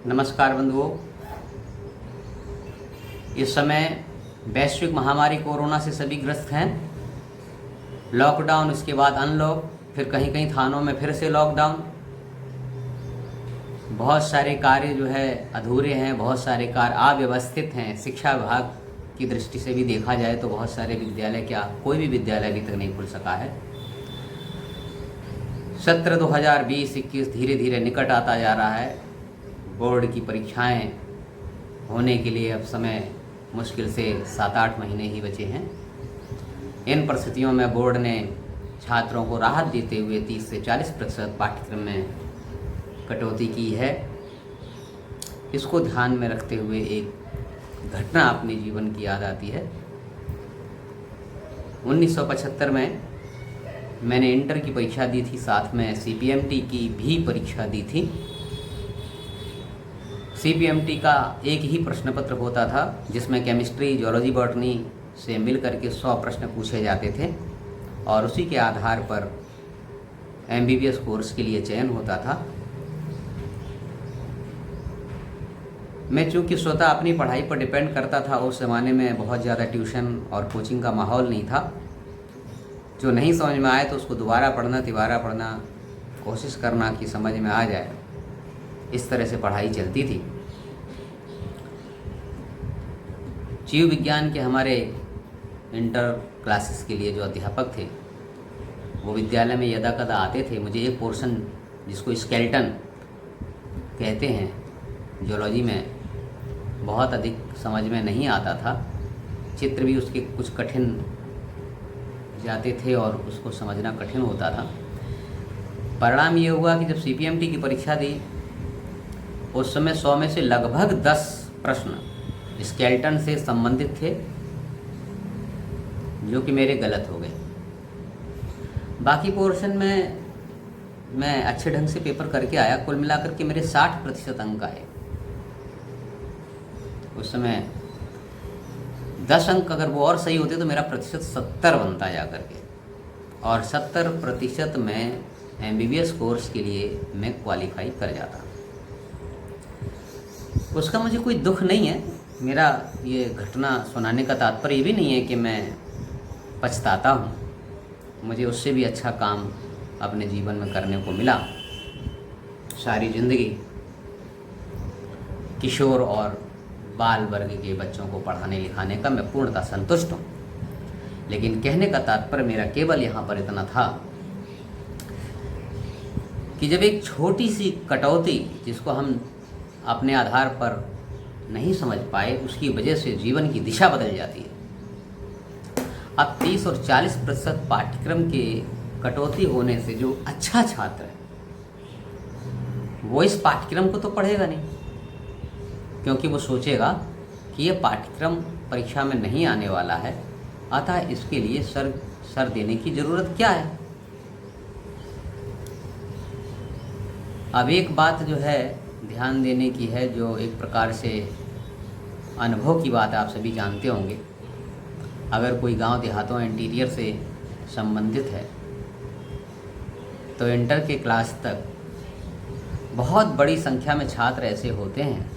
नमस्कार बंधुओं। इस समय वैश्विक महामारी कोरोना से सभी ग्रस्त हैं। लॉकडाउन, उसके बाद अनलॉक, फिर कहीं कहीं थानों में फिर से लॉकडाउन। बहुत सारे कार्य जो है अधूरे हैं, बहुत सारे कार्य अव्यवस्थित हैं। शिक्षा विभाग की दृष्टि से भी देखा जाए तो बहुत सारे विद्यालय, क्या कोई भी विद्यालय अभी तक नहीं खुल सका है। सत्र 2020-21 धीरे धीरे निकट आता जा रहा है। बोर्ड की परीक्षाएं होने के लिए अब समय मुश्किल से 7-8 महीने ही बचे हैं। इन परिस्थितियों में बोर्ड ने छात्रों को राहत देते हुए 30 से 40% पाठ्यक्रम में कटौती की है। इसको ध्यान में रखते हुए एक घटना अपने जीवन की याद आती है। 1975 में मैंने इंटर की परीक्षा दी थी, साथ में CPMT की भी परीक्षा दी थी। CPMT का एक ही प्रश्न पत्र होता था जिसमें केमिस्ट्री, जियोलॉजी, बॉटनी से मिल करके 100 प्रश्न पूछे जाते थे और उसी के आधार पर MBBS कोर्स के लिए चयन होता था। मैं चूँकि स्वतः अपनी पढ़ाई पर डिपेंड करता था, उस ज़माने में बहुत ज़्यादा ट्यूशन और कोचिंग का माहौल नहीं था। जो नहीं समझ में आए तो उसको दोबारा पढ़ना, तिबारा पढ़ना, कोशिश करना कि समझ में आ जाए। इस तरह से पढ़ाई चलती थी। जीव विज्ञान के हमारे इंटर क्लासेस के लिए जो अध्यापक थे वो विद्यालय में यदा कदा आते थे। मुझे एक पोर्शन जिसको स्केलेटन कहते हैं जियोलॉजी में बहुत अधिक समझ में नहीं आता था। चित्र भी उसके कुछ कठिन जाते थे और उसको समझना कठिन होता था। परिणाम ये हुआ कि जब CPMT की परीक्षा दी उस समय 100 में से लगभग 10 प्रश्न स्केलेटन से संबंधित थे जो कि मेरे गलत हो गए। बाकी पोर्शन में मैं अच्छे ढंग से पेपर करके आया। कुल मिलाकर के मेरे 60% अंक आए। उस समय 10 अंक अगर वो और सही होते तो मेरा प्रतिशत 70 बनता जा करके, और 70% में MBBS कोर्स के लिए मैं क्वालिफाई कर जाता। उसका मुझे कोई दुख नहीं है। मेरा ये घटना सुनाने का तात्पर्य ये भी नहीं है कि मैं पछताता हूँ। मुझे उससे भी अच्छा काम अपने जीवन में करने को मिला। सारी ज़िंदगी किशोर और बाल वर्ग के बच्चों को पढ़ाने लिखाने का मैं पूर्णतः संतुष्ट हूँ। लेकिन कहने का तात्पर्य मेरा केवल यहाँ पर इतना था कि जब एक छोटी सी कटौती जिसको हम अपने आधार पर नहीं समझ पाए, उसकी वजह से जीवन की दिशा बदल जाती है। अब 30 और 40% पाठ्यक्रम के कटौती होने से जो अच्छा छात्र है वो इस पाठ्यक्रम को तो पढ़ेगा नहीं, क्योंकि वो सोचेगा कि ये पाठ्यक्रम परीक्षा में नहीं आने वाला है, अतः इसके लिए सर देने की ज़रूरत क्या है। अब एक बात जो है ध्यान देने की है, जो एक प्रकार से अनुभव की बात है, आप सभी जानते होंगे। अगर कोई गांव देहातों इंटीरियर से संबंधित है तो इंटर के क्लास तक बहुत बड़ी संख्या में छात्र ऐसे होते हैं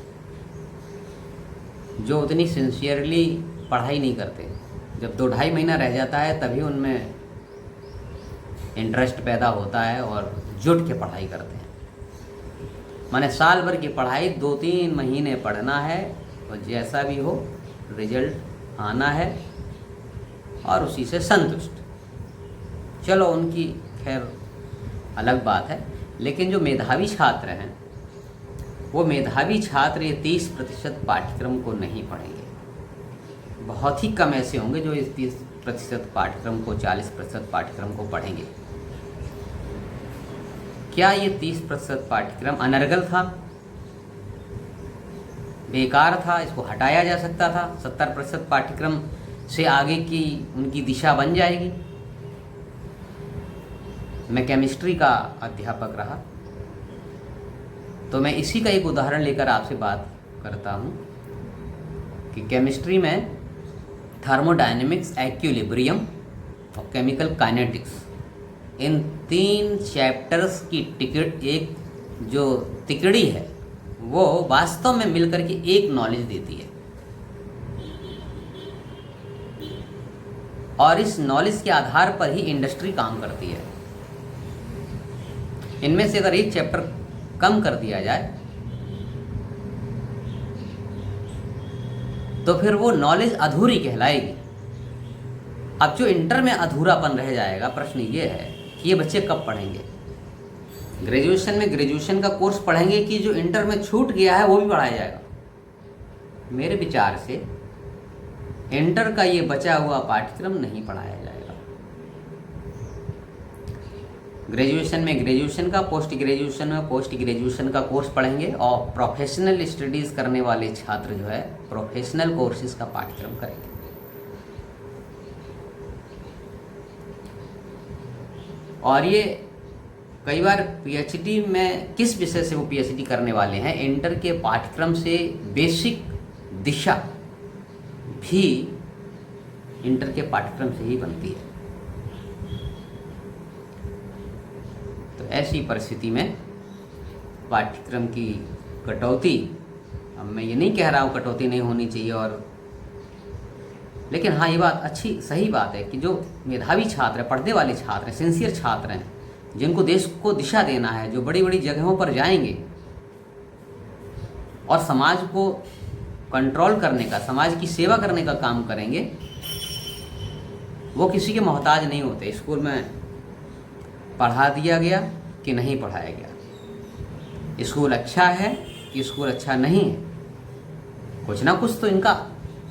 जो उतनी सिंसियरली पढ़ाई नहीं करते। जब 2-2.5 महीना रह जाता है तभी उनमें इंटरेस्ट पैदा होता है और जुट के पढ़ाई करते हैं। माने साल भर की पढ़ाई 2-3 महीने पढ़ना है और जैसा भी हो रिजल्ट आना है और उसी से संतुष्ट। चलो उनकी खैर अलग बात है, लेकिन जो मेधावी छात्र हैं वो मेधावी छात्र ये 30% पाठ्यक्रम को नहीं पढ़ेंगे। बहुत ही कम ऐसे होंगे जो इस 30% पाठ्यक्रम को, 40% पाठ्यक्रम को पढ़ेंगे। क्या ये 30% पाठ्यक्रम अनर्गल था, बेकार था, इसको हटाया जा सकता था? 70% पाठ्यक्रम से आगे की उनकी दिशा बन जाएगी। मैं केमिस्ट्री का अध्यापक रहा तो मैं इसी का एक उदाहरण लेकर आपसे बात करता हूँ कि केमिस्ट्री में थर्मोडायनेमिक्स, इक्विलिब्रियम और केमिकल काइनेटिक्स, इन 3 चैप्टर्स की टिकट, एक जो तिकड़ी है वो वास्तव में मिलकर के एक नॉलेज देती है, और इस नॉलेज के आधार पर ही इंडस्ट्री काम करती है। इनमें से अगर एक चैप्टर कम कर दिया जाए तो फिर वो नॉलेज अधूरी कहलाएगी। अब जो इंटर में अधूरापन रह जाएगा, प्रश्न ये है कि ये बच्चे कब पढ़ेंगे। ग्रेजुएशन में ग्रेजुएशन का कोर्स पढ़ेंगे कि जो इंटर में छूट गया है वो भी पढ़ाया जाएगा। मेरे विचार से इंटर का ये बचा हुआ पाठ्यक्रम नहीं पढ़ाया जाएगा। ग्रेजुएशन में ग्रेजुएशन का, पोस्ट ग्रेजुएशन में पोस्ट ग्रेजुएशन का कोर्स पढ़ेंगे, और प्रोफेशनल स्टडीज़ करने वाले छात्र जो है प्रोफेशनल कोर्सेज का पाठ्यक्रम करेंगे। और ये कई बार पीएचडी में किस विषय से वो पीएचडी करने वाले हैं, इंटर के पाठ्यक्रम से बेसिक दिशा भी इंटर के पाठ्यक्रम से ही बनती है। तो ऐसी परिस्थिति में पाठ्यक्रम की कटौती, अब मैं ये नहीं कह रहा हूँ कटौती नहीं होनी चाहिए, और लेकिन हाँ ये बात अच्छी सही बात है कि जो मेधावी छात्र हैं, पढ़ने वाले छात्र हैं, सिंसियर छात्र हैं, जिनको देश को दिशा देना है, जो बड़ी बड़ी जगहों पर जाएंगे और समाज को कंट्रोल करने का, समाज की सेवा करने का काम करेंगे, वो किसी के मोहताज नहीं होते। स्कूल में पढ़ा दिया गया कि नहीं पढ़ाया गया, स्कूल अच्छा है कि स्कूल अच्छा नहीं है, कुछ ना कुछ तो इनका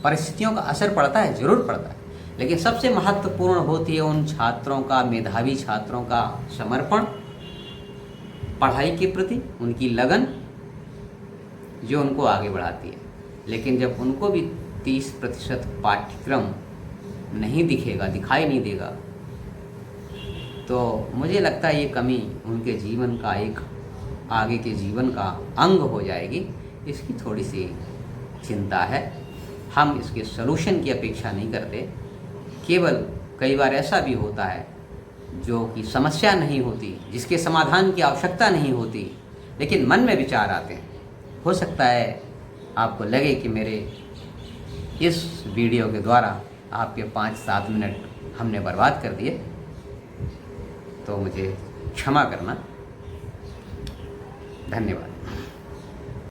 परिस्थितियों का असर पड़ता है, ज़रूर पड़ता है। लेकिन सबसे महत्वपूर्ण होती है उन छात्रों का, मेधावी छात्रों का समर्पण पढ़ाई के प्रति, उनकी लगन जो उनको आगे बढ़ाती है। लेकिन जब उनको भी 30% पाठ्यक्रम नहीं दिखेगा, दिखाई नहीं देगा, तो मुझे लगता है ये कमी उनके जीवन का, एक आगे के जीवन का अंग हो जाएगी। इसकी थोड़ी सी चिंता है। हम इसके सलूशन की अपेक्षा नहीं करते, केवल कई बार ऐसा भी होता है जो कि समस्या नहीं होती, जिसके समाधान की आवश्यकता नहीं होती, लेकिन मन में विचार आते हैं। हो सकता है आपको लगे कि मेरे इस वीडियो के द्वारा आपके 5-7 मिनट हमने बर्बाद कर दिए, तो मुझे क्षमा करना। धन्यवाद।